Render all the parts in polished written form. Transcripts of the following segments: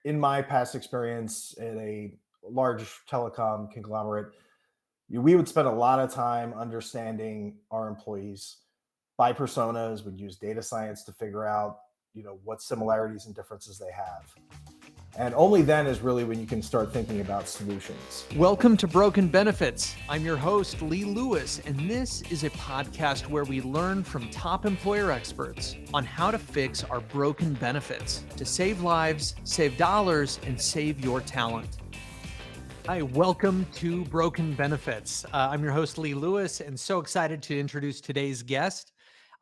in my past experience in a large telecom conglomerate, we would spend a lot of time understanding our employees by personas. We'd use data science to figure out, what similarities and differences they have. And only then is really when you can start thinking about solutions. Welcome to Broken Benefits. I'm your host, Lee Lewis, and this is a podcast where we learn from top employer experts on how to fix our broken benefits to save lives, save dollars, and save your talent. Hi, welcome to Broken Benefits. I'm your host, Lee Lewis, and so excited to introduce today's guest.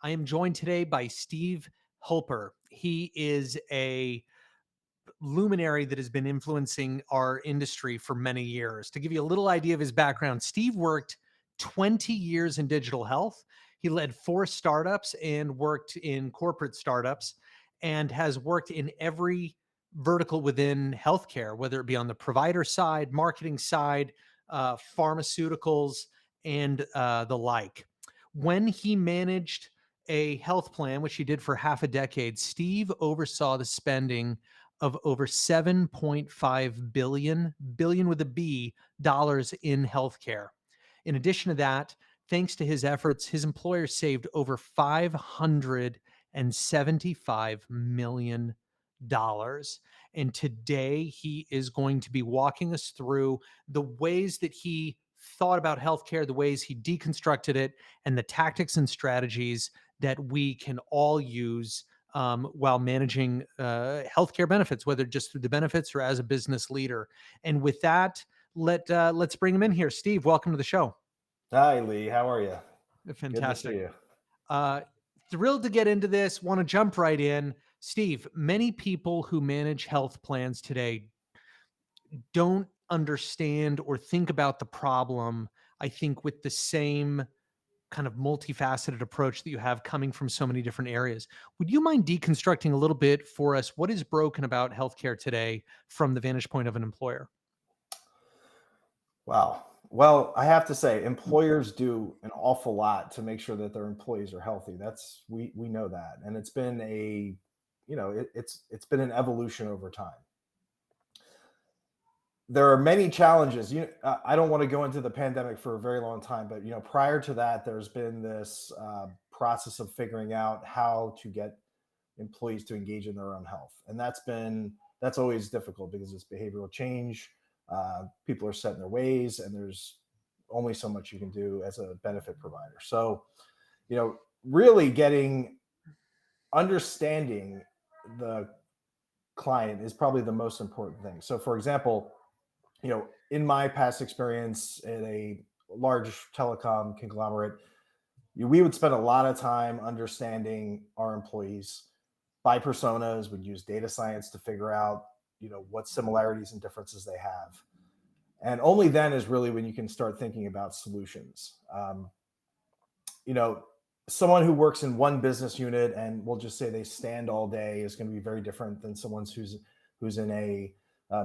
I am joined today by Steve Hoelper. He is a luminary that has been influencing our industry for many years. To give you a little idea of his background, Steve worked 20 years in digital health. He led 4 startups and worked in corporate startups and has worked in every vertical within healthcare, whether it be on the provider side, marketing side, pharmaceuticals, and the like. When he managed a health plan, which he did for half a decade, Steve oversaw the spending of over 7.5 billion with a B, dollars in healthcare. In addition to that, thanks to his efforts, his employer saved over $575 million. And today he is going to be walking us through the ways that he thought about healthcare, the ways he deconstructed it, and the tactics and strategies that we can all use while managing healthcare benefits, whether just through the benefits or as a business leader. And with that, let's bring him in here. Steve, welcome to the show. Hi, Lee. How are you? Good to see Fantastic. you. Uh, Thrilled to get into this. Want to jump right in. Steve, many people who manage health plans today don't understand or think about the problem, I think, with the same kind of multifaceted approach that you have coming from so many different areas. Would you mind deconstructing a little bit for us? What is broken about healthcare today from the vantage point of an employer? Wow. Well, I have to say, employers do an awful lot to make sure that their employees are healthy. We know that, and it's been it's been an evolution over time. There are many challenges. I don't want to go into the pandemic for a very long time, but prior to that, there's been this process of figuring out how to get employees to engage in their own health, and that's always difficult because it's behavioral change. People are set in their ways, and there's only so much you can do as a benefit provider. So, really getting understanding the client is probably the most important thing. So, for example, in my past experience in a large telecom conglomerate, we would spend a lot of time understanding our employees by personas. We'd use data science to figure out, what similarities and differences they have. And only then is really when you can start thinking about solutions. You know, Someone who works in one business unit and we'll just say they stand all day is going to be very different than someone who's in a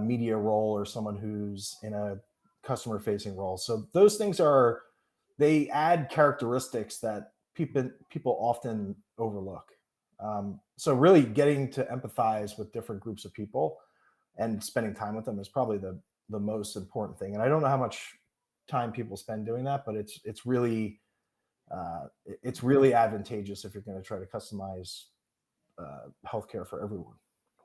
media role or someone who's in a customer facing role. So those things they add characteristics that people often overlook. So really getting to empathize with different groups of people and spending time with them is probably the most important thing. And I don't know how much time people spend doing that, but it's really advantageous if you're going to try to customize healthcare for everyone.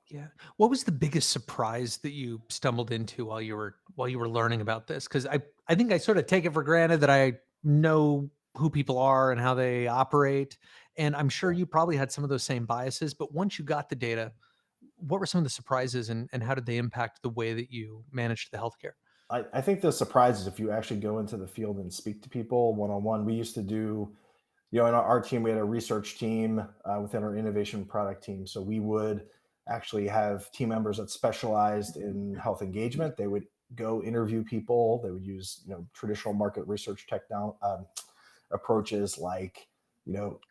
Yeah. What was the biggest surprise that you stumbled into while you were learning about this? Because I think I sort of take it for granted that I know who people are and how they operate. And I'm sure Yeah. you probably had some of those same biases, but once you got the data, what were some of the surprises and how did they impact the way that you managed the healthcare? I think the surprise is if you actually go into the field and speak to people one on one. We used to do, in our team, we had a research team within our innovation product team. So we would actually have team members that specialized in health engagement. They would go interview people. They would use, traditional market research approaches like,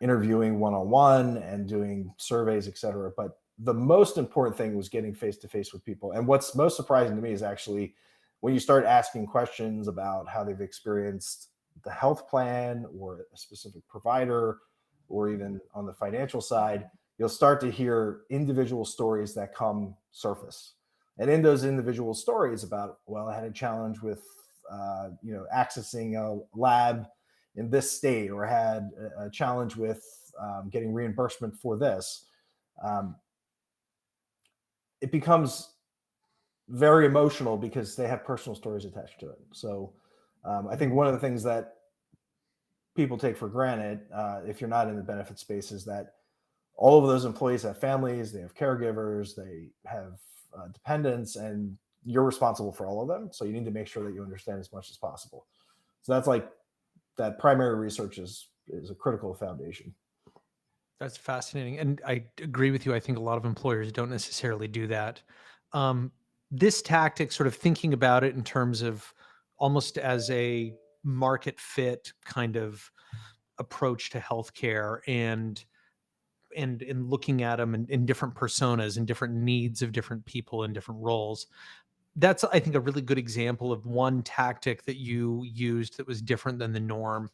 interviewing one on one and doing surveys, et cetera. But the most important thing was getting face to face with people. And what's most surprising to me is actually when you start asking questions about how they've experienced the health plan or a specific provider, or even on the financial side, you'll start to hear individual stories that come surface. And in those individual stories about, well, I had a challenge with, accessing a lab in this state, or had a challenge with getting reimbursement for this, um, it becomes very emotional because they have personal stories attached to it. So I think one of the things that people take for granted, if you're not in the benefit space, is that all of those employees have families, they have caregivers, they have dependents, and you're responsible for all of them. So you need to make sure that you understand as much as possible. So that's like that primary research is a critical foundation. That's fascinating. And I agree with you. I think a lot of employers don't necessarily do that. Um, this tactic, sort of thinking about it in terms of almost as a market fit kind of approach to healthcare, and looking at them in different personas and different needs of different people in different roles. That's, I think, a really good example of one tactic that you used that was different than the norm.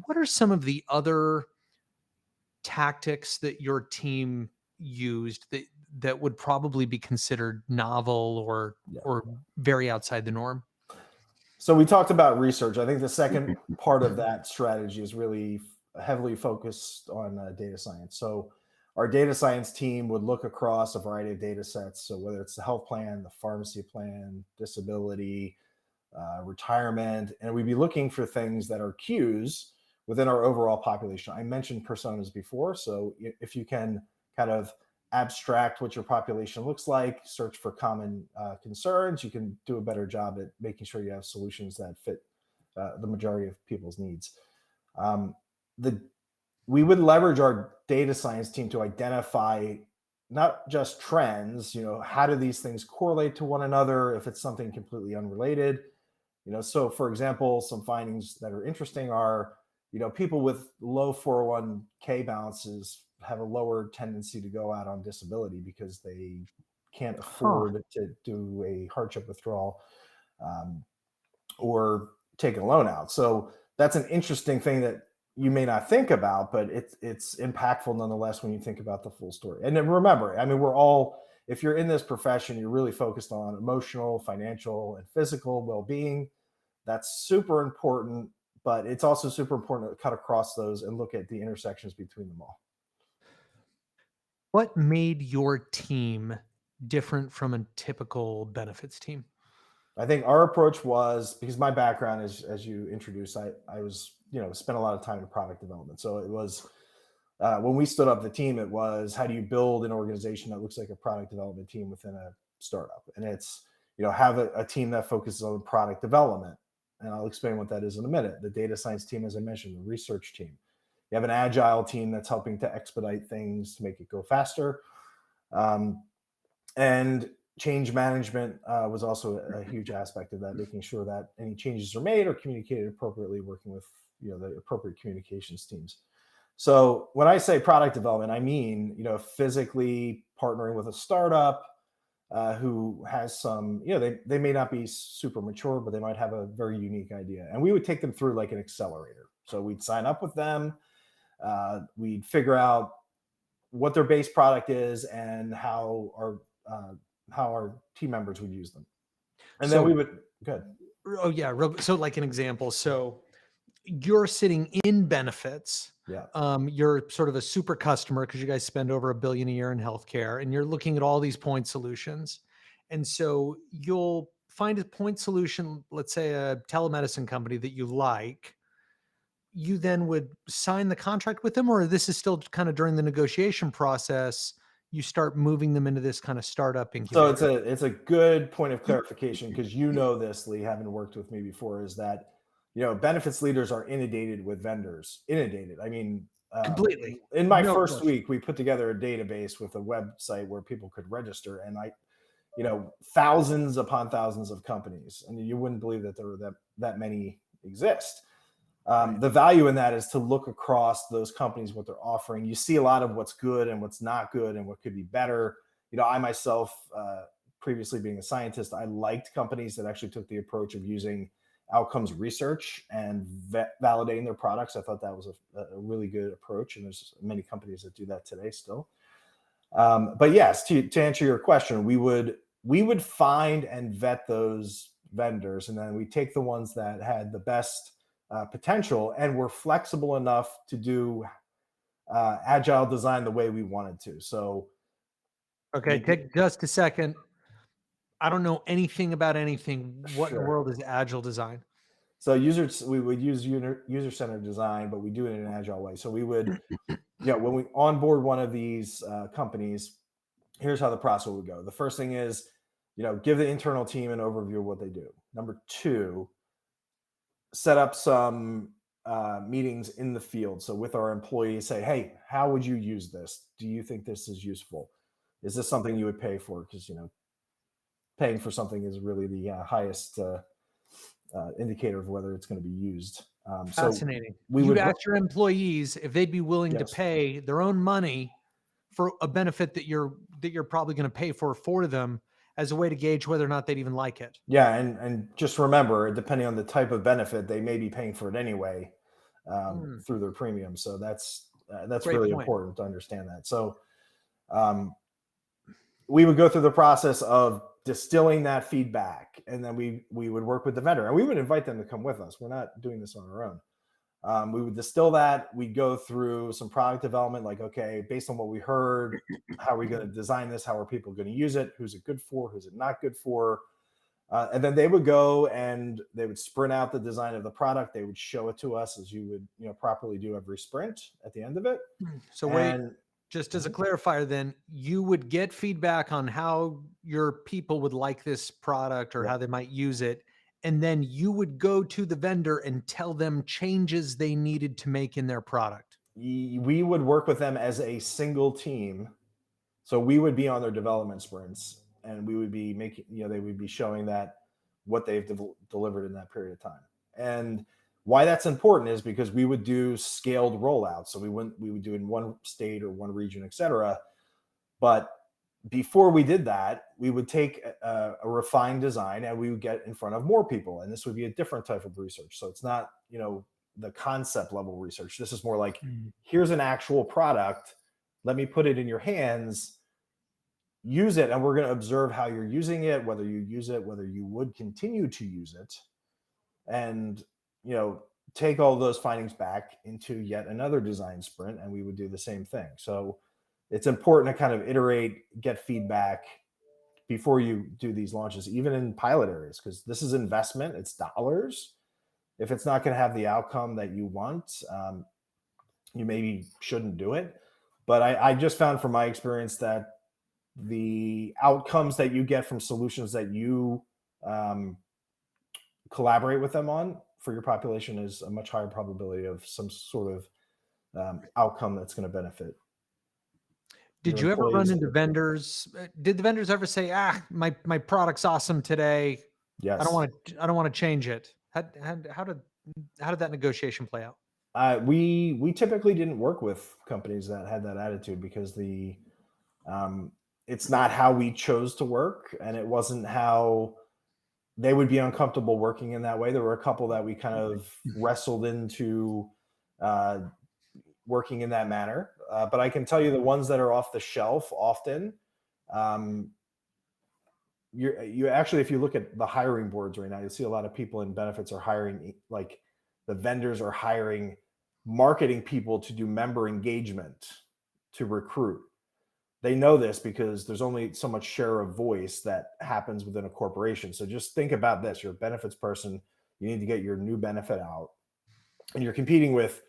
What are some of the other tactics that your team used that would probably be considered novel Yeah. or very outside the norm? So we talked about research. I think the second part of that strategy is really heavily focused on data science. So our data science team would look across a variety of data sets. So whether it's the health plan, the pharmacy plan, disability, retirement, and we'd be looking for things that are cues within our overall population. I mentioned personas before. So if you can kind of abstract what your population looks like, search for common concerns, you can do a better job at making sure you have solutions that fit the majority of people's needs. Um, the We would leverage our data science team to identify not just trends, how do these things correlate to one another if it's something completely unrelated. So for example, some findings that are interesting are, people with low 401k balances have a lower tendency to go out on disability because they can't Huh. afford to do a hardship withdrawal, um, or take a loan out. So that's an interesting thing that you may not think about, but it's impactful nonetheless when you think about the full story. And then remember, I mean, we're all, if you're in this profession, you're really focused on emotional, financial, and physical well-being. That's super important, but it's also super important to cut across those and look at the intersections between them all. What made your team different from a typical benefits team? I think our approach was, because my background is, as you introduced, I was, spent a lot of time in product development. So it was, when we stood up the team, it was, how do you build an organization that looks like a product development team within a startup? And it's, have a team that focuses on product development. And I'll explain what that is in a minute. The data science team, as I mentioned, the research team. You have an agile team that's helping to expedite things to make it go faster. Um, and change management was also a huge aspect of that, making sure that any changes are made or communicated appropriately, working with the appropriate communications teams. So when I say product development, I mean, physically partnering with a startup who has some, they may not be super mature, but they might have a very unique idea. And we would take them through like an accelerator. So we'd sign up with them. We'd figure out what their base product is and uh, how our team members would use them. And then we So, would, good. oh yeah, so like an example. So you're sitting in benefits. Yeah. You're sort of a super customer because you guys spend over $1 billion a year in healthcare, and you're looking at all these point solutions. And so you'll find a point solution, let's say a telemedicine company that you like. You then would sign the contract with them, or this is still kind of during the negotiation process. You start moving them into this kind of startup So it's incubator. a good point of clarification, because this, Lee, having worked with me before, is that benefits leaders are inundated with vendors. Inundated. I mean, Completely. in my No first question. week, we put together a database with a website where people could register, and thousands upon thousands of companies, and you wouldn't believe that there were that many exist. Right. The value in that is to look across those companies, what they're offering. You see a lot of what's good and what's not good and what could be better. I myself, previously being a scientist, I liked companies that actually took the approach of using outcomes research and validating their products. I thought that was a really good approach, and there's many companies that do that today still. But yes, to answer your question, we would we would find and vet those vendors, and then we take the ones that had the best potential and were flexible enough to do agile design the way we wanted to. So Okay, you get, take just a second. I don't know anything about anything. What in the sure. world is agile design? So we would use user centered design, but we do it in an agile way. So we would, when we onboard one of these companies, here's how the process would go. The first thing is, give the internal team an overview of what they do. Number two, set up some meetings in the field. So with our employees, say, hey, how would you use this? Do you think this is useful? Is this something you would pay for? Because paying for something is really the highest indicator of whether it's going to be used. So Fascinating. we You would, asked your employees if they'd be willing to yes, pay their own money for a benefit that you're probably going to pay for them as a way to gauge whether or not they'd even like it. yeah, and just remember, depending on the type of benefit, they may be paying for it anyway Hmm, through their premium. So that's great really point. important to understand that. So um, we would go through the process of distilling that feedback, and then we would work with the vendor, and we would invite them to come with us. We're not doing this on our own. We would distill that. We'd go through some product development, like, okay, based on what we heard, how are we going to design this? How are people going to use it? Who's it good for? Who's it not good for? And then they would go and they would sprint out the design of the product. They would show it to us, as you would, properly do every sprint at the end of it. So wait, And just as a mhm, clarifier, then you would get feedback on how your people would like this product or yeah, how they might use it. And then you would go to the vendor and tell them changes they needed to make in their product. we would work with them as a single team. So we would be on their development sprints, and we would be making, they would be showing that what they've delivered in that period of time. And why that's important is because we would do scaled rollouts. So we would do in one state or one region, et cetera. But before we did that, we would take a refined design and we would get in front of more people. And this would be a different type of research. So it's not, the concept level research. This is more like, Mm. here's an actual product. Let me put it in your hands, use it, and we're going to observe how you're using it, whether you use it, whether you would continue to use it, and you know take all those findings back into yet another design sprint, and we would do the same thing. So it's important to kind of iterate, get feedback before you do these launches, even in pilot areas, because this is investment, it's dollars. If it's not going to have the outcome that you want, you maybe shouldn't do it. But I just found from my experience that the outcomes that you get from solutions that you um, collaborate with them on for your population is a much higher probability of some sort of outcome that's going to benefit Did your you ever run employees. into vendors? Did the vendors ever say, "Ah, my product's awesome today. Yes. I don't want to change it." How did that negotiation play out? We typically didn't work with companies that had that attitude because um, it's not how we chose to work, and it wasn't how they would be uncomfortable working in that way. There were a couple that we kind of wrestled into uh, working in that manner. But I can tell you the ones that are off the shelf often, um, you actually, if you look at the hiring boards right now, you'll see a lot of people in benefits are hiring, like the vendors are hiring marketing people to do member engagement to recruit. They know this because there's only so much share of voice that happens within a corporation. So just think about this: you're a benefits person, you need to get your new benefit out, and you're competing with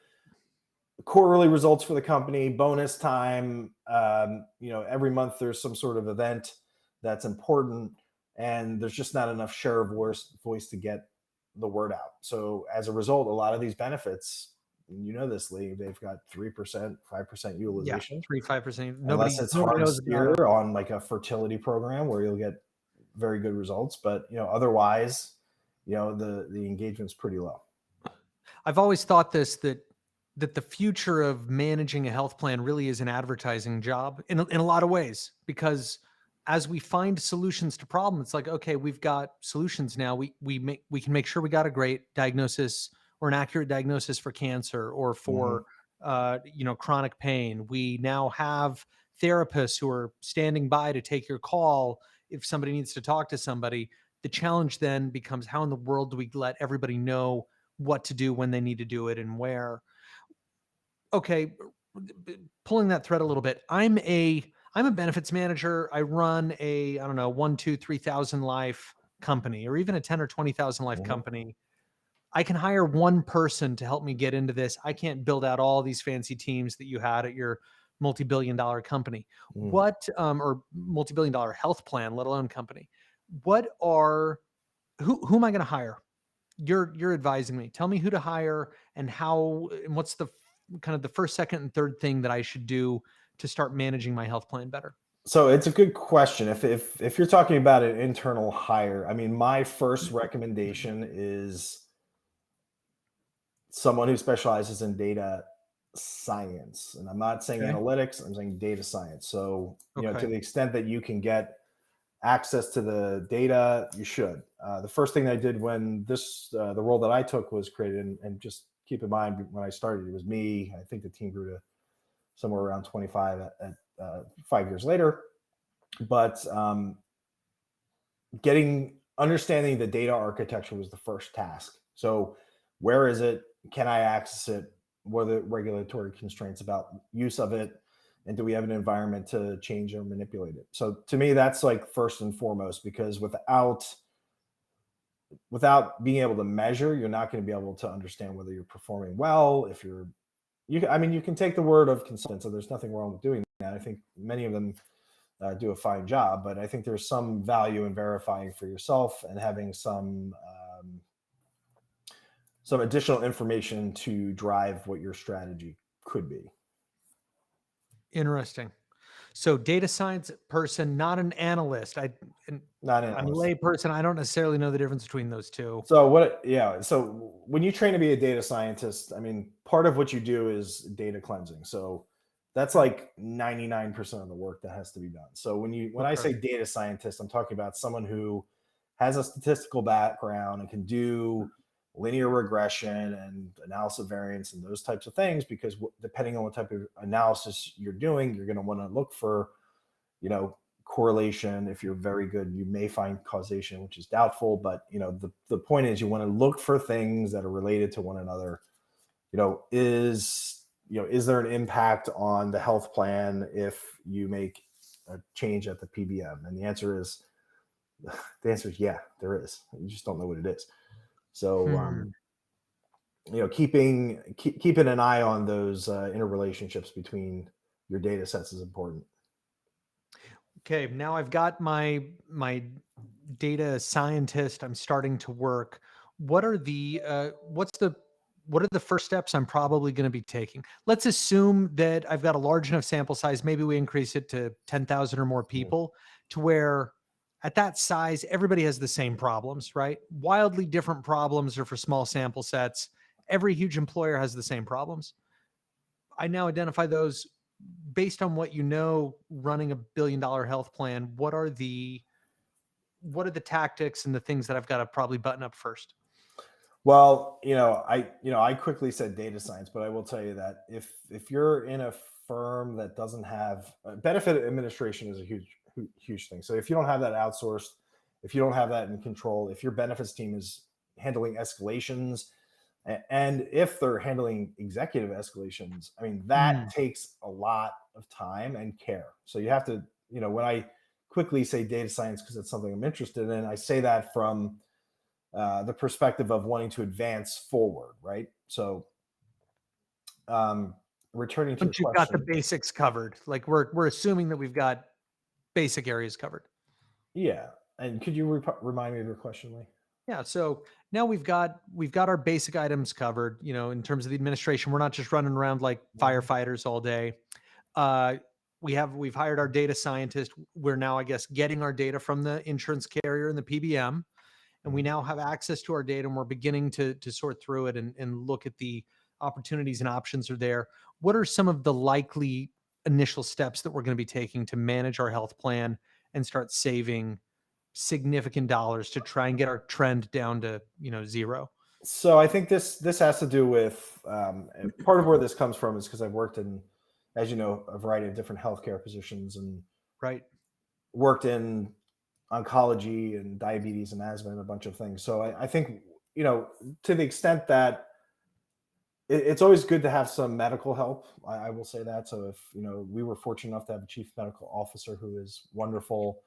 quarterly results for the company, bonus time. Every month there's some sort of event that's important, and there's just not enough share of voice to get the word out. So as a result, a lot of these benefits, this, Lee, they've got 3%, 5% Yeah, utilization, 3-5%. unless it's Nobody hard knows about steer them. on like a fertility program where you'll get very good results. But otherwise, the engagement's pretty low. I've always thought that the future of managing a health plan really is an advertising job in a lot of ways, because as we find solutions to problems, it's like, okay, we've got solutions now. We can make sure we got a great diagnosis or an accurate diagnosis for cancer or for Mhm. chronic pain. We now have therapists who are standing by to take your call if somebody needs to talk to somebody, the challenge then becomes how in the world do we let everybody know what to do when they need to do it and where? Okay, pulling that thread a little bit. I'm a benefits manager. I run a, I don't know, 1, 2, 3,000 life company, or even a 10 or 20,000 life Mhm. company. I can hire one person to help me get into this. I can't build out all these fancy teams that you had at your multi-billion dollar company. Mhm. What, or multi-billion dollar health plan, let alone company. What are, who am I going to hire? You're advising me. Tell me who to hire and how, and what's the kind of the first, second, and third thing that I should do to start managing my health plan better. So it's a good question. If you're talking about an internal hire, I mean, my first recommendation is someone who specializes in data science. And I'm not saying Okay. analytics, I'm saying data science. So, to Okay. the extent that you can get access to the data, you should. The first thing I did when the role that I took was created, and just keep in mind when I started, it was me. I think the team grew to somewhere around 25 at 5 years later. But understanding the data architecture was the first task. So, where is it? Can I access it? What are the regulatory constraints about use of it? And do we have an environment to change or manipulate it? So, to me, that's like first and foremost, because without being able to measure, you're not going to be able to understand whether you're performing well. If you're you I mean, you can take the word of consultants, so there's nothing wrong with doing that. I think many of them do a fine job, but I think there's some value in verifying for yourself and having some additional information to drive what your strategy could be. Interesting. So data science person, not an analyst. And Not I'm a analyst. lay person. I don't necessarily know the difference between those two. Yeah. So when you train to be a data scientist, I mean, part of what you do is data cleansing. So that's Okay. like 99% of the work that has to be done. So when I Okay. say data scientist, I'm talking about someone who has a statistical background and can do linear regression and analysis of variance and those types of things, because depending on what type of analysis you're doing, you're going to want to look for, you know, correlation. If you're very good, you may find causation, which is doubtful, but the point is you want to look for things that are related to one another. Is there an impact on the health plan if you make a change at the PBM? And the answer is yeah, there is. You just don't know what it is. So Hmm. keeping an eye on those interrelationships between your data sets is important. Okay. Now I've got my data scientist. I'm starting to work. What are the first steps I'm probably going to be taking? Let's assume that I've got a large enough sample size. Maybe we increase it to 10,000 or more Mm. people, to where at that size, everybody has the same problems, right? Wildly different problems are for small sample sets. Every huge employer has the same problems. I now identify those based on what you know running $1 billion health plan. What are the tactics and the things that I've got to probably button up first? Well, I quickly said data science, but I will tell you that if you're in a firm that doesn't have benefit administration is a huge thing. So if you don't have that outsourced, if you don't have that in control, if your benefits team is handling escalations, and if they're handling executive escalations, I mean, that Mm, takes a lot of time and care. So you have to, when I quickly say data science because it's something I'm interested in, I say that from the perspective of wanting to advance forward, right? So, um, returning to your once you've got the question, basics covered, like we're assuming that we've got basic areas covered. yeah. And could you remind me of your question, Lee? Yeah. So now we've got our basic items covered. In terms of the administration, we're not just running around like Mhm. firefighters all day. Uh, we've hired our data scientist. We're now, I guess, getting our data from the insurance carrier and the PBM, and we Mhm. now have access to our data, and we're beginning to sort through it and look at the opportunities and options are there. What are some of the likely initial steps that we're going to be taking to manage our health plan and start saving significant dollars to try and get our trend down to zero? So I think this has to do with part of where this comes from is because I've worked in, as you know, a variety of different healthcare positions and Right. worked in oncology and diabetes and asthma and a bunch of things. So I think, to the extent that it's always good to have some medical help. I will say that. So if, we were fortunate enough to have a chief medical officer who is wonderful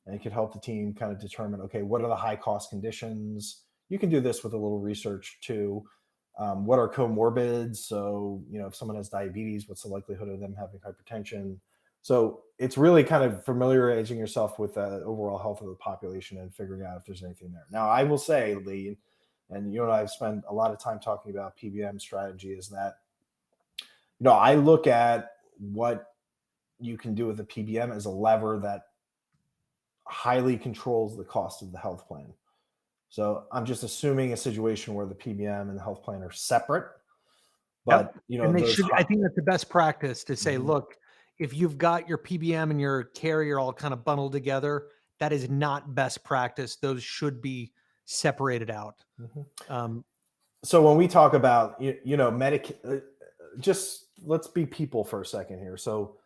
and he could help the team kind of determine, okay, what are the high cost conditions? You can do this with a little research too. What are comorbids? So, if someone has diabetes, what's the likelihood of them having hypertension? So it's really kind of familiarizing yourself with the overall health of the population and figuring out if there's anything there. Now, I will say, Lee, and you and I have spent a lot of time talking about PBM strategy, is that, I look at what you can do with a PBM as a lever that highly controls the cost of the health plan. So I'm just assuming a situation where the PBM and the health plan are separate, but Yep. And they those. should, I think that's the best practice to say, Mhm. look, if you've got your PBM and your carrier all kind of bundled together, that is not best practice. Those should be separated out. Mhm. Um, So when we talk about just let's be people for a second here. So,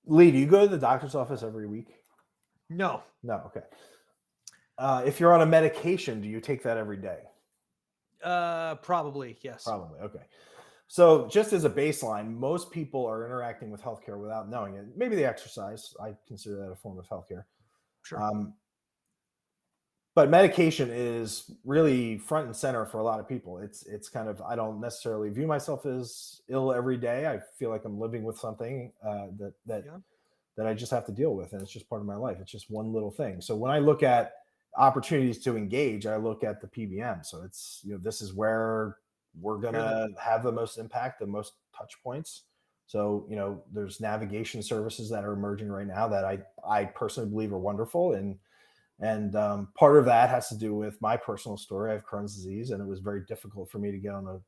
Lee, do you go to the doctor's office every week? no, No. Okay. If you're on a medication, do you take that every day? probably yes. Probably. Okay. So just as a baseline, most people are interacting with healthcare without knowing it. Maybe they exercise. I consider that a form of healthcare. Sure. But medication is really front and center for a lot of people. It's kind of, I don't necessarily view myself as ill every day. I feel like I'm living with something Yeah. that I just have to deal with, and it's just part of my life. It's just one little thing. So when I look at opportunities to engage, I look at the PBM. So it's, this is where we're gonna have the most impact, the most touch points. So, there's navigation services that are emerging right now that I personally believe are wonderful, and part of that has to do with my personal story. I have Crohn's disease, and it was very difficult for me to get on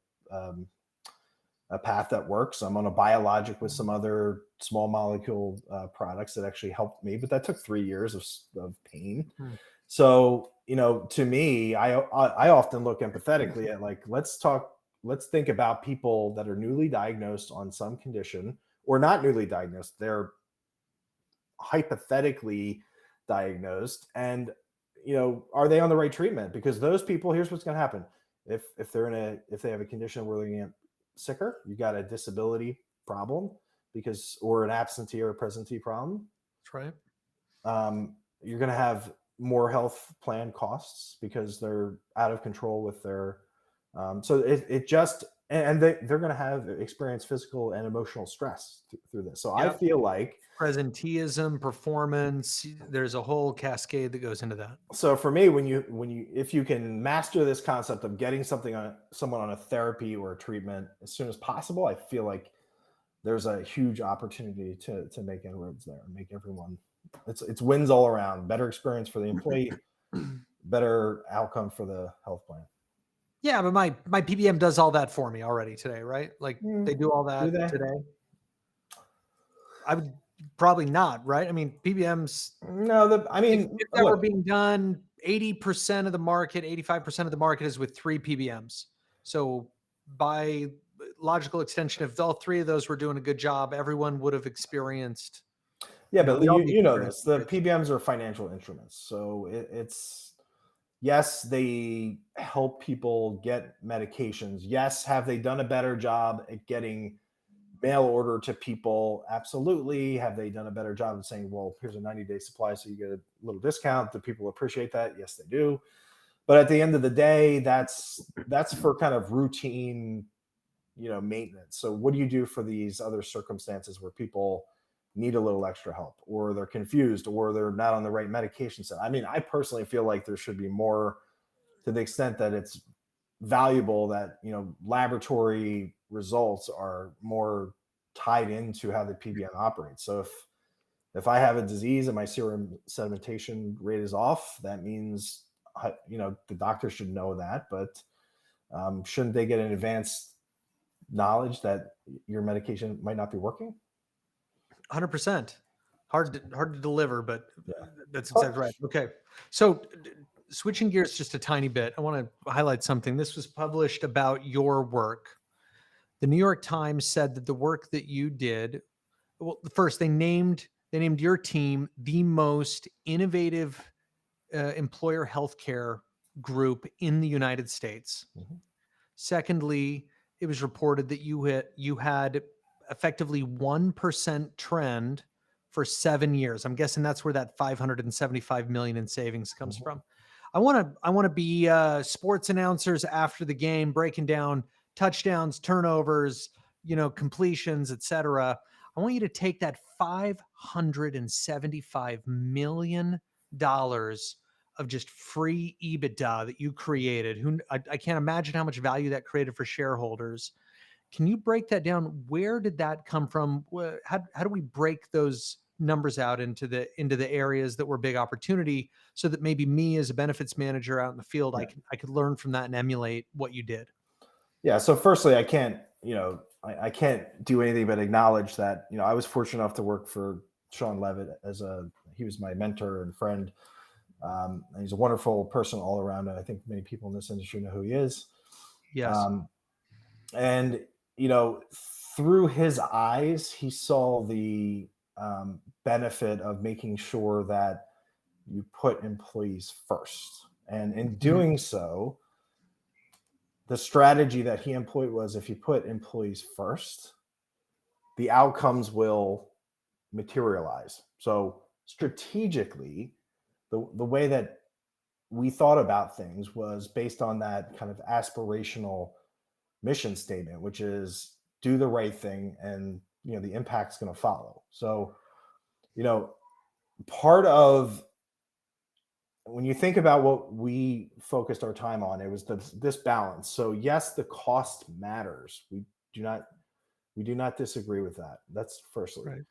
a path that works. I'm on a biologic with some other small molecule products that actually helped me, but that took 3 years of pain. Hmm. So, to me, I often look empathetically at, like, let's think about people that are newly diagnosed on some condition, or not newly diagnosed. They're hypothetically diagnosed, and are they on the right treatment? Because those people, here's what's going to happen. If they have a condition where they're going to get sicker, you got a disability problem, or an absentee or a presentee problem. That's right. You're going to have more health plan costs because they're out of control with their so it just, and they're going to have experience physical and emotional stress through this. So I Yep. feel like, Presenteeism, performance, there's a whole cascade that goes into that. so for me, if you can master this concept of getting someone on a therapy or a treatment as soon as possible, I feel like there's a huge opportunity to make inroads there and make everyone, it's wins all around. Better experience for the employee, better outcome for the health plan. Yeah, but my PBM does all that for me already today, right? Like they do all Do that they? today. I would probably not, right? I mean, PBMs, No, I mean, if that were look, being done, 80% of the market, 85% of the market is with 3 PBMs. So by logical extension, if all 3 of those were doing a good job, everyone would have experienced, yeah, but we all you need know experience. this. The PBMs are financial instruments, so it's, yes, they help people get medications. Yes, have they done a better job at getting mail order to people? Absolutely. Have they done a better job of saying, well, here's a 90-day supply, so you get a little discount? Do people appreciate that? Yes, they do. But at the end of the day, that's for kind of routine, maintenance. So what do you do for these other circumstances where people need a little extra help, or they're confused, or they're not on the right medication set? I mean, I personally feel like there should be more, to the extent that it's valuable, that laboratory results are more tied into how the PBM operates. So if I have a disease and my serum sedimentation rate is off, that means the doctor should know that, but shouldn't they get an advanced knowledge that your medication might not be working? 100%. Hard to deliver, but Yeah. that's exactly right. Okay. So switching gears just a tiny bit, I want to highlight something. This was published about your work. The New York Times said that the work that you did, well, first they named they named your team the most innovative employer healthcare group in the United States. Mhm. Secondly, it was reported that you had effectively 1% trend for 7 years. I'm guessing that's where that 575 million in savings comes Mhm. from. I want to be sports announcers after the game, breaking down touchdowns, turnovers, completions, etc. I want you to take that $575 million of just free EBITDA that you created. I can't imagine how much value that created for shareholders. Can you break that down? Where did that come from? How do we break those numbers out into the areas that were big opportunity, so that maybe me as a benefits manager out in the field, Yeah. I could learn from that and emulate what you did? Yeah. So firstly, I can't, I can't do anything but acknowledge that, I was fortunate enough to work for Sean Levitt he was my mentor and friend. And he's a wonderful person all around. And I think many people in this industry know who he is. Yes. Um, and, you know, through his eyes, he saw the benefit of making sure that you put employees first. And in Mhm. doing so, the strategy that he employed was if you put employees first, the outcomes will materialize. So strategically, the way that we thought about things was based on that kind of aspirational mission statement, which is do the right thing and the impact's going to follow. So, you know, part of when you think about what we focused our time on, it was this balance. So yes, the cost matters. Do not we do not disagree with that. That's firstly. Right.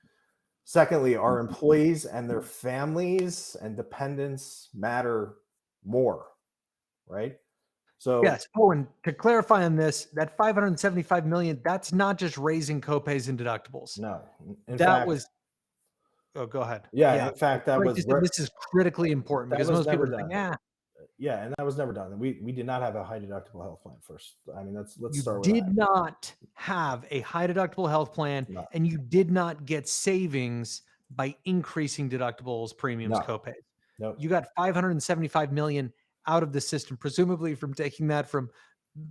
Secondly, our employees and their families and dependents matter more, right? So Yes. Oh, and to clarify on this, that 575 million, that's not just raising copays and deductibles. no, in That fact, was Oh, go ahead. yeah, Yeah. in fact, that Like was you said, this is critically important that because was most people never are saying, done. "Yeah, Yeah, and that was never done. We did not have a high deductible health plan first. I mean, let's you start with that. did not have a high deductible health plan, No, and you did not get savings by increasing deductibles, premiums, no, copays." no. You got 575 million out of the system, presumably from taking that from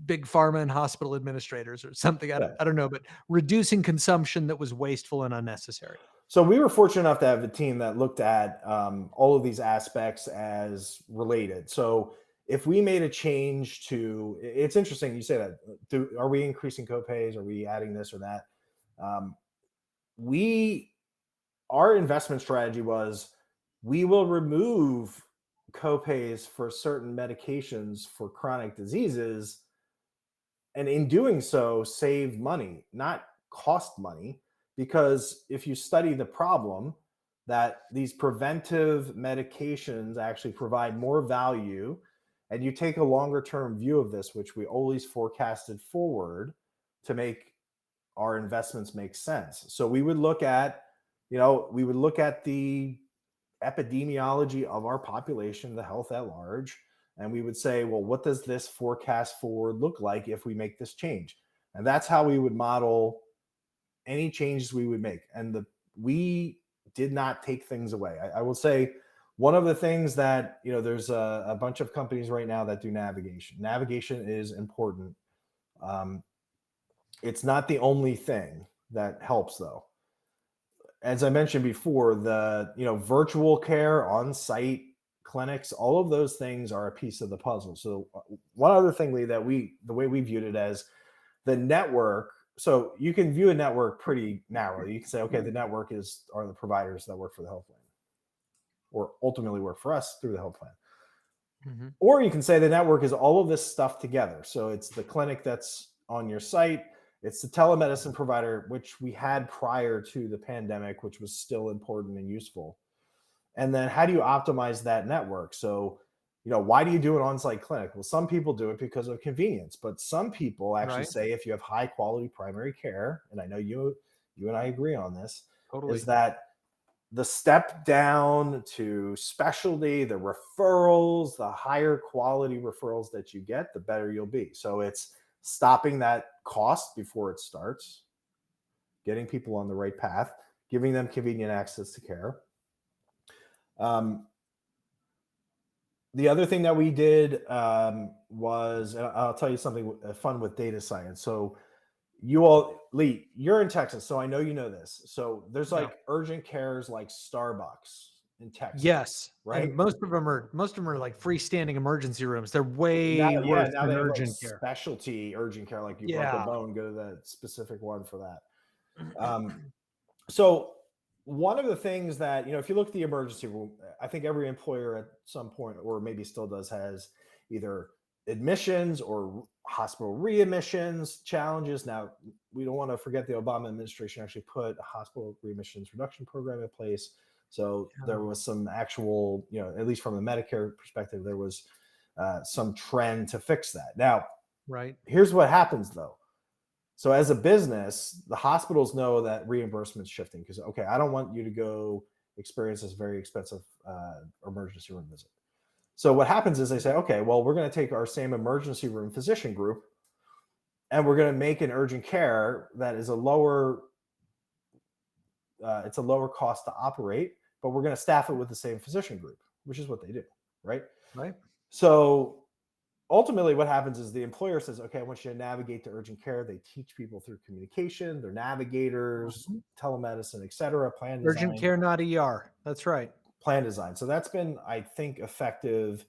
big pharma and hospital administrators or something. Yeah. I don't know, but reducing consumption that was wasteful and unnecessary. So we were fortunate enough to have a team that looked at all of these aspects as related. So if we made a change it's interesting you say that. Are we increasing copays? Are we adding this or that? Um, we our investment strategy was we will remove copays for certain medications for chronic diseases, and in doing so save money, not cost money. Because if you study the problem, that these preventive medications actually provide more value, and you take a longer term view of this, which we always forecasted forward to make our investments make sense. So we would look at the epidemiology of our population, the health at large, and we would say, well, what does this forecast forward look like if we make this change? And that's how we would model any changes we would make. We did not take things away. I will say one of the things that, there's a bunch of companies right now that do navigation. Navigation is important. Um, it's not the only thing that helps, though. As I mentioned before, the virtual care, on-site clinics, all of those things are a piece of the puzzle. So one other thing, Lee, the way we viewed it as the network. So you can view a network pretty narrowly. You can say, okay, the network are the providers that work for the health plan, or ultimately work for us through the health plan. Mhm. Or you can say the network is all of this stuff together. So it's the clinic that's on your site, it's the telemedicine provider, which we had prior to the pandemic, which was still important and useful. And then how do you optimize that network? So, why do you do an on-site clinic? Well, some people do it because of convenience, but some people actually Right? say if you have high quality primary care, and I know you and I agree on this, is Totally. that the step down to specialty, the referrals, the higher quality referrals that you get, the better you'll be. So it's stopping that cost before it starts, getting people on the right path, giving them convenient access to care. Um, the other thing that we did was, and I'll tell you something fun with data science. So you all, Lee, you're in Texas, so I know you know this. So there's Yeah. like urgent cares like Starbucks in Texas, Yes. right? And most of them are like freestanding emergency rooms. They're way Now, yeah, worse now than they have like urgent care. specialty urgent care, like you broke a Yeah. bone, go to that specific one for that. So one of the things that, if you look at the emergency room, I think every employer at some point, or maybe still does, has either admissions or hospital readmissions challenges. Now, we don't want to forget the Obama administration actually put a hospital readmissions reduction program in place. So Yeah. there was some actual, at least from the Medicare perspective, there was some trend to fix that. Now, Right. here's what happens though. So as a business, the hospitals know that reimbursement's shifting because, okay, I don't want you to go experience this very expensive emergency room visit. So what happens is they say, okay, well, we're going to take our same emergency room physician group and we're going to make an urgent care that is it's a lower cost to operate, but we're going to staff it with the same physician group, which is what they do, right? Right. So ultimately what happens is the employer says, okay, I want you to navigate to urgent care. They teach people through communication, they're navigators, Mhm. telecommunication, et cetera, Urgent care, not ER. That's right. plan design. So that's been, I think, effective,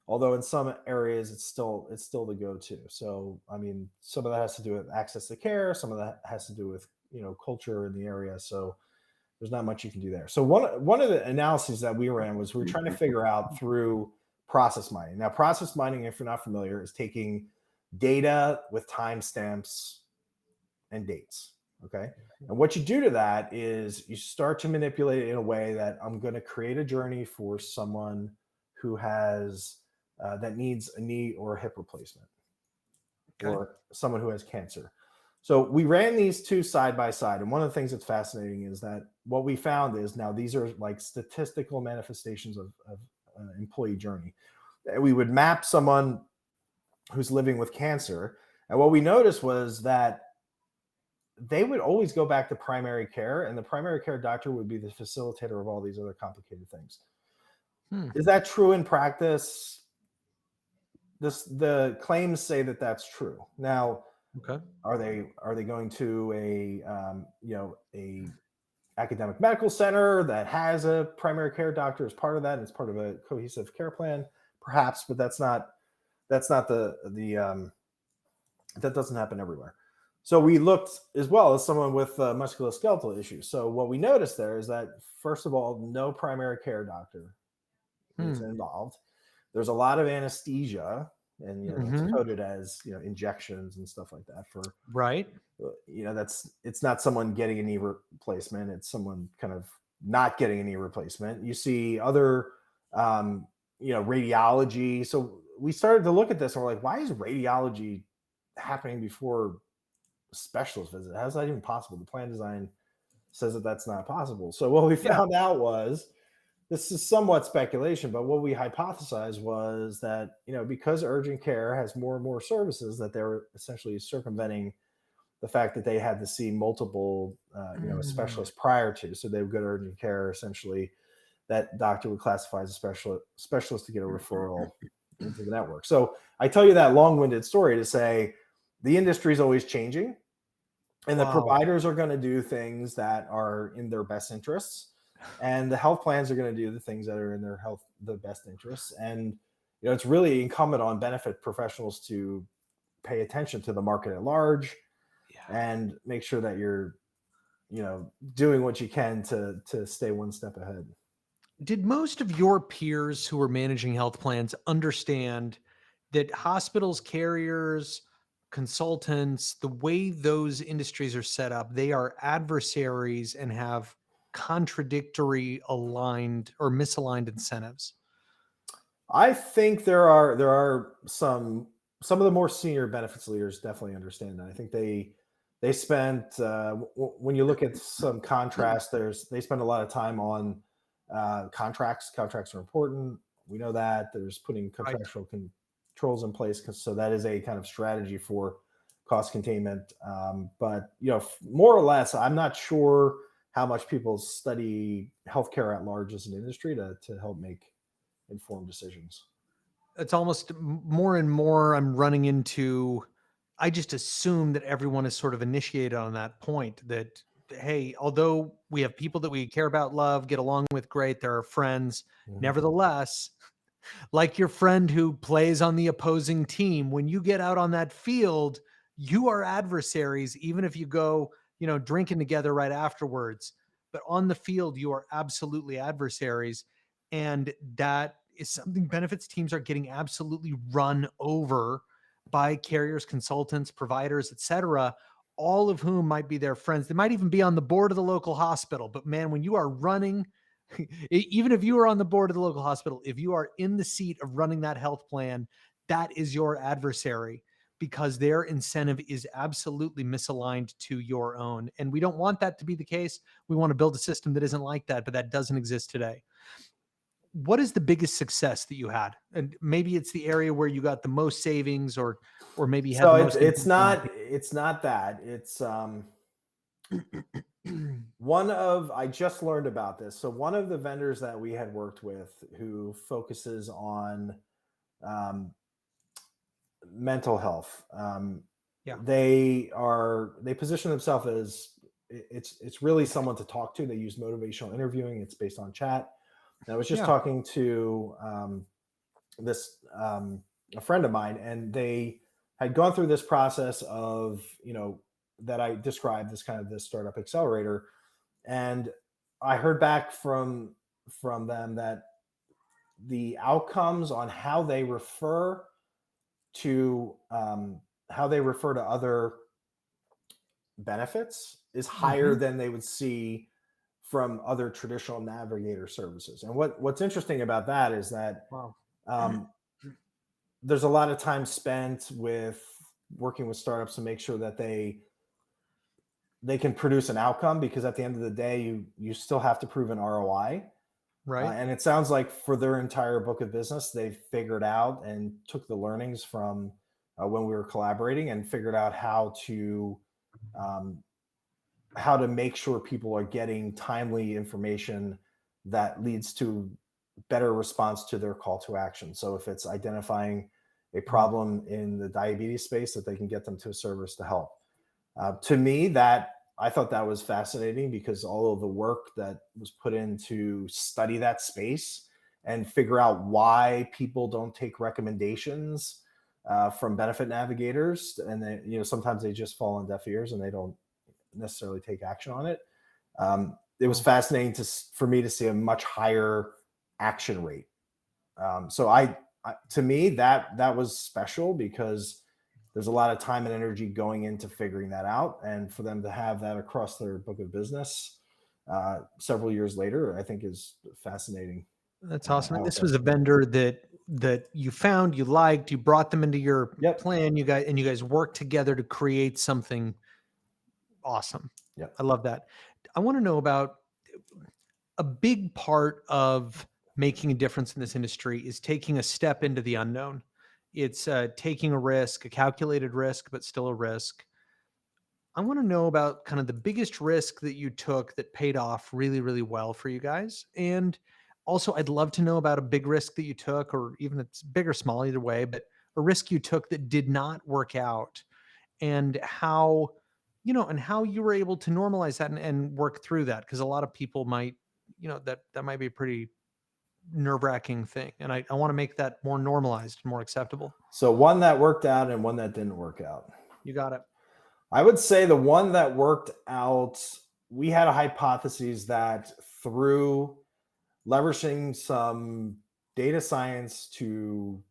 although in some areas it's still the go-to. So I mean, some of that has to do with access to care, some of that has to do with culture in the area. So there's not much you can do there. So one of the analyses that we ran was we were trying to figure out through process mining. Now, process mining, if you're not familiar, is taking data with timestamps and dates. Okay. And what you do to that is you start to manipulate it in a way that I'm going to create a journey for someone who has that needs a knee or a hip replacement, Okay. or someone who has cancer. So we ran these two side by side. And one of the things that's fascinating is that what we found is, now these are like statistical manifestations of employee journey. We would map someone who's living with cancer. And what we noticed was that they would always go back to primary care, and the primary care doctor would be the facilitator of all these other complicated things. Hmm. Is that true in practice? The claims say that that's true. Now, Okay. are they going to a academic medical center that has a primary care doctor as part of that, and it's part of a cohesive care plan? Perhaps, but that's not the that doesn't happen everywhere. So we looked as well as someone with musculoskeletal issues. So what we noticed there is that, first of all, no primary care doctor is Hmm. involved. There's a lot of anesthesia, and that's Hmm. coded as injections and stuff like that for Right. it's not someone getting a knee replacement, it's someone kind of not getting a knee replacement. You see other radiology. So we started to look at this and we're like, why is radiology happening before specialist visit? How's that even possible? The plan design says that that's not possible. So what we Yeah. found out was, this is somewhat speculation, but what we hypothesized was that, because urgent care has more and more services, that they're essentially circumventing the fact that they had to see multiple, a Mm. specialist prior to. So they would go to urgent care, essentially that doctor would classify as a specialist to get a referral into the network. So I tell you that long-winded story to say the industry is always changing, and the Wow. providers are going to do things that are in their best interests, and the health plans are going to do the things that are in the best interests. And it's really incumbent on benefit professionals to pay attention to the market at large Yeah. and make sure that you're doing what you can to stay one step ahead. Did most of your peers who were managing health plans understand that hospitals, carriers, consultants, the way those industries are set up, they are adversaries and have contradictory aligned or misaligned incentives? I think there are some of the more senior benefits leaders definitely understand that. I think they spent when you look at some contrast, they spend a lot of time on contracts. Contracts are important. We know that there's putting Right. contractual controls in place, so that is a kind of strategy for cost containment. But more or less, I'm not sure how much people study healthcare at large as an industry to help make informed decisions. It's almost more and more I'm running into, I just assume that everyone is sort of initiated on that point that, hey, although we have people that we care about, love, get along with great, they're our friends, Mhm. nevertheless, like your friend who plays on the opposing team, when you get out on that field, you are adversaries, even if you go, drinking together right afterwards. But on the field, you are absolutely adversaries. And that is something benefits teams are getting absolutely run over by carriers, consultants, providers, et cetera, all of whom might be their friends. They might even be on the board of the local hospital. But man, when you are running, even if you are on the board of the local hospital, if you are in the seat of running that health plan, that is your adversary because their incentive is absolutely misaligned to your own. And we don't want that to be the case. We want to build a system that isn't like that, but that doesn't exist today. What is the biggest success that you had? And maybe it's the area where you got the most savings or maybe you had So the it's most it's impact on not that. it's not that. It's one of I just learned about this. So one of the vendors that we had worked with who focuses on um, mental health. Yeah. They position themselves as it's really someone to talk to. They use motivational interviewing. It's based on chat. And I was just Yeah. talking to this a friend of mine, and they had gone through this process of that I described, this kind of this startup accelerator, and I heard back from them that the outcomes on to how they refer to other benefits is higher Hmm. than they would see from other traditional navigator services. And what's interesting about that is that Wow. um, there's a lot of time spent with working with startups to make sure that they can produce an outcome, because at the end of the day you still have to prove an ROI. Right. And it sounds like for their entire book of business, they figured out and took the learnings from when we were collaborating and figured out um, how to make sure people are getting timely information that leads to better response to their call to action. So if it's identifying a Mhm. problem in the diabetes space, that they can get them to a service to help. To me, that I thought that was fascinating, because all of the work that was put in to study that space and figure out why people don't take recommendations from benefit navigators, and then sometimes they just fall on deaf ears and they don't necessarily take action on it. It was Wow. fascinating for me to see a much higher action rate. So to me, that was special, because there's a lot of time and energy going into figuring that out, and for them to have that across their book of business several years later, I think is fascinating That's awesome. And this was outcome. a vendor that you found, you liked, you brought them into your Yep. plan, you guys worked together to create something awesome. Yep. I love that. I want to know about a big part of making a difference in this industry is taking a step into the unknown. It's taking a risk, a calculated risk, but still a risk. I want to know about kind of the biggest risk that you took that paid off really, really well for you guys. And also, I'd love to know about a big risk that you took, or even if it's big or small, either way, but a risk you took that did not work out, and how, and how you were able to normalize that and work through that. Cause a lot of people might, that might be a pretty nerve wracking thing. And I want to make that more normalized and more acceptable. So one that worked out and one that didn't work out. You got it. I would say the one that worked out, we had a hypothesis that through leveraging some data science to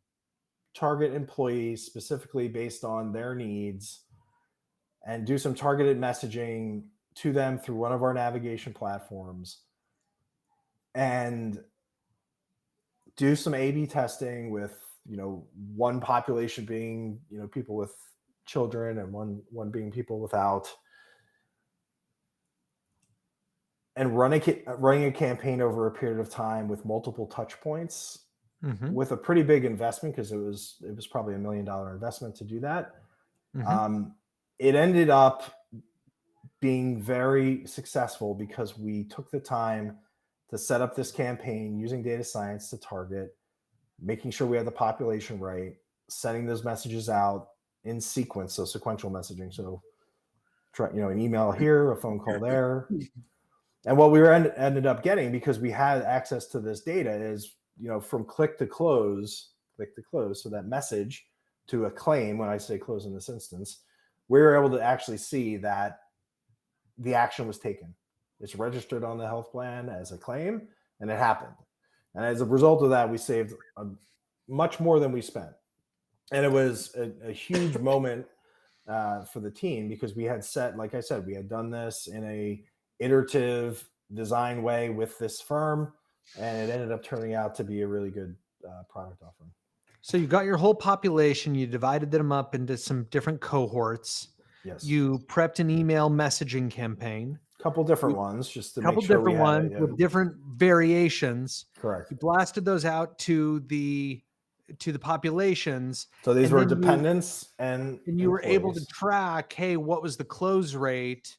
target employees specifically based on their needs and do some targeted messaging to them through one of our navigation platforms, and do some A/B testing with one population being people with children, and one being people without, and running a campaign over a period of time with multiple touch points, Hmm. with a pretty big investment, because it was probably $1 million investment to do that. Hmm. Um, it ended up being very successful because we took the time to set up this campaign using data science to target, making sure we had the population right, sending those messages out in sequence, so sequential messaging. So, an email here, a phone call there. And what we ended up getting, because we had access to this data, is, from click to close, so that message to a claim, when I say close in this instance, we were able to actually see that the action was taken. It's registered on the health plan as a claim, and it happened. And as a result of that, we saved much more than we spent. And it was a huge moment for the team, because we had like I said, we had done this in a iterative design way with this firm, and it ended up turning out to be a really good product offering. So you got your whole population, you divided them up into some different cohorts. Yes. You prepped an email messaging campaign. A couple different ones, just to Couple make sure we different had ones with different variations. Correct. You blasted those out to the populations. So these and were then dependents and you were able to employees. track, hey, what was the close rate?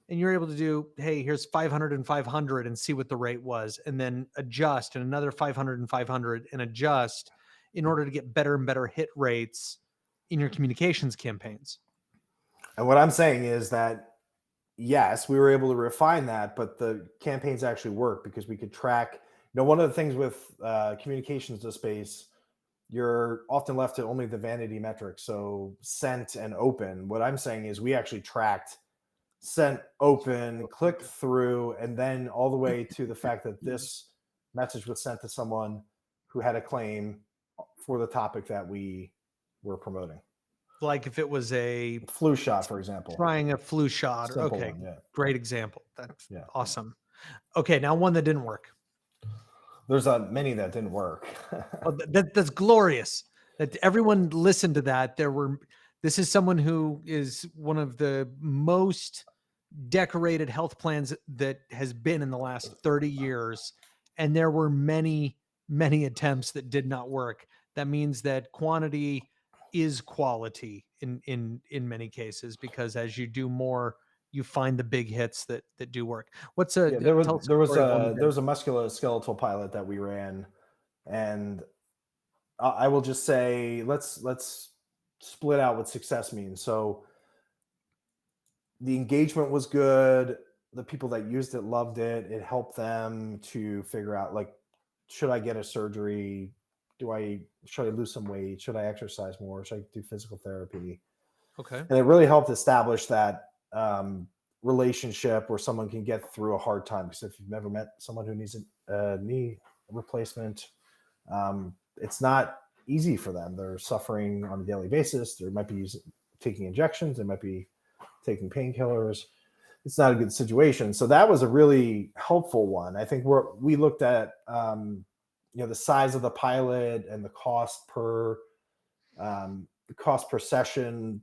And you're able to do, hey, here's 500 and 500 and see what the rate was, and then adjust, and another 500 and 500 and adjust, in order to get better and better hit rates in your communications campaigns. And what I'm saying is that, yes, we were able to refine that, but the campaigns actually work because we could track. One of the things with communications to space, you're often left to only the vanity metrics, so sent and open. What I'm saying is we actually tracked sent, open, click through, and then all the way to the fact that this message was sent to someone who had a claim for the topic that we were promoting. Like if it was a flu shot, for example. Trying a flu shot. Simple Okay, one, yeah. Great example. That's awesome. Okay, now one that didn't work. There's many that didn't work. That's glorious. That everyone listened to that. This is someone who is one of the most decorated health plans that has been in the last 30 years. And there were many, many attempts that did not work. That means that quantity is quality in many cases, because as you do more, you find the big hits that do work. There was a musculoskeletal pilot that we ran, and I will just say, let's split out what success means. So the engagement was good. The people that used it loved it. It helped them to figure out, like, should I get a surgery? Should I lose some weight? Should I exercise more? Should I do physical therapy? Okay. And it really helped establish that relationship where someone can get through a hard time. Because if you've never met someone who needs a knee replacement, it's not easy for them. They're suffering on a daily basis. They might be taking injections. They might be taking painkillers. It's not a good situation. So that was a really helpful one. I think we looked at the size of the pilot and the cost per session,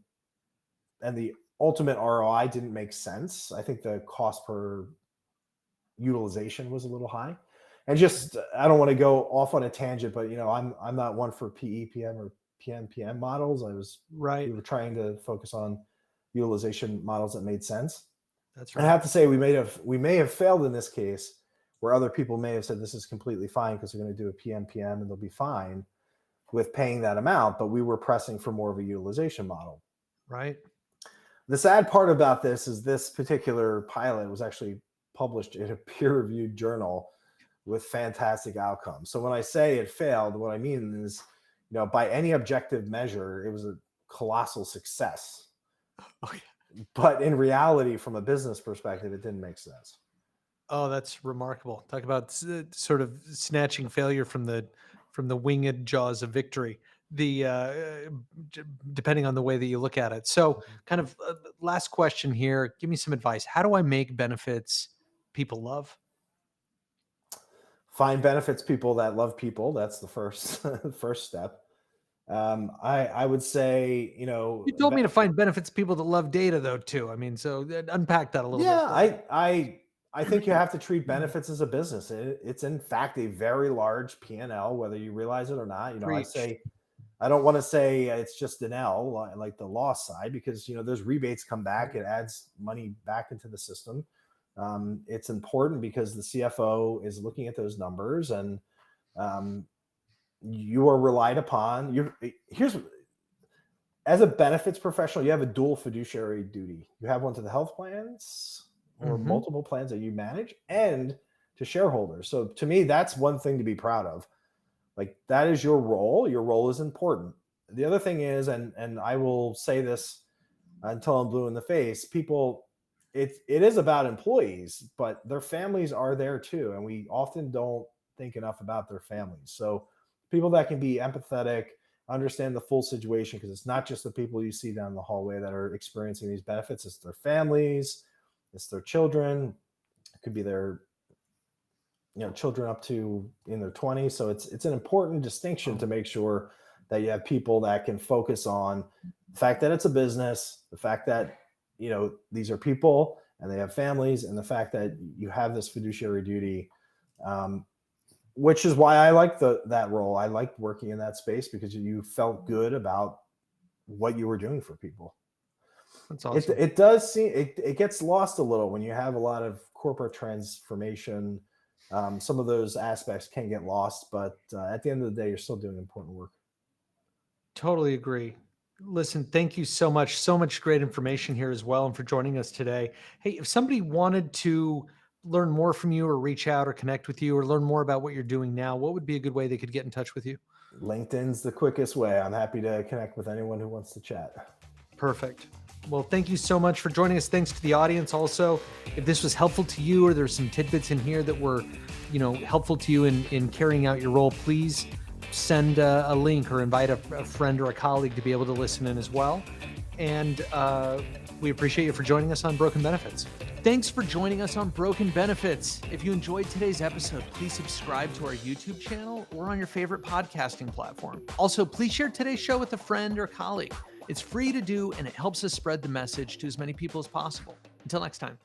and the ultimate ROI didn't make sense. I think the cost per utilization was a little high. And just, I don't want to go off on a tangent, but I'm not one for PEPM or PMPM models. We were trying to focus on utilization models that made sense. That's right. I have to say, we may have failed in this case, where other people may have said this is completely fine because they're going to do a PMPM and they'll be fine with paying that amount, but we were pressing for more of a utilization model. Right. The sad part about this is this particular pilot was actually published in a peer-reviewed journal with fantastic outcomes. So when I say it failed, what I mean is, by any objective measure, it was a colossal success. Okay. But in reality, from a business perspective, it didn't make sense. Oh, that's remarkable. Talk about sort of snatching failure from the winged jaws of victory. Depending on the way that you look at it. So, kind of last question here. Give me some advice. How do I make benefits people love? Find benefits people that love people. That's the first step. I would say, You told me to find benefits people that love data, though, too. I mean, so unpack that a little bit. Yeah, I think you have to treat benefits as a business. It's in fact a very large P&L, whether you realize it or not. I don't want to say it's just an L like the loss side, because those rebates come back. It adds money back into the system. It's important because the CFO is looking at those numbers, and um, you are relied upon. Here's As a benefits professional, you have a dual fiduciary duty. You have one to the health plans or Hmm. multiple plans that you manage, and to shareholders. So to me, that's one thing to be proud of. Like, that is your role. Your role is important. The other thing is, and I will say this until I'm blue in the face, people, it is about employees, but their families are there too, and we often don't think enough about their families. So people that can be empathetic, understand the full situation, because it's not just the people you see down the hallway that are experiencing these benefits. It's their families, it's their children, it could be their children up to in their 20s. So it's an important distinction to make sure that you have people that can focus on the fact that it's a business, the fact that these are people and they have families, and the fact that you have this fiduciary duty, um, which is why I like that role. I liked working in that space because you felt good about what you were doing for people. That's it awesome. it does seem it gets lost a little when you have a lot of corporate transformation. Some of those aspects can get lost, but at the end of the day, you're still doing important work. Totally agree. Listen, thank you so much. So much great information here as well, and for joining us today. Hey, if somebody wanted to learn more from you or reach out or connect with you or learn more about what you're doing now, what would be a good way they could get in touch with you? LinkedIn's the quickest way. I'm happy to connect with anyone who wants to chat. Perfect. Well, thank you so much for joining us. Thanks to the audience also. If this was helpful to you, or there's some tidbits in here that were, helpful to you in carrying out your role, please send a link or invite a friend or a colleague to be able to listen in as well. And we appreciate you for joining us on Broken Benefits. Thanks for joining us on Broken Benefits. If you enjoyed today's episode, please subscribe to our YouTube channel or on your favorite podcasting platform. Also, please share today's show with a friend or colleague. It's free to do, and it helps us spread the message to as many people as possible. Until next time.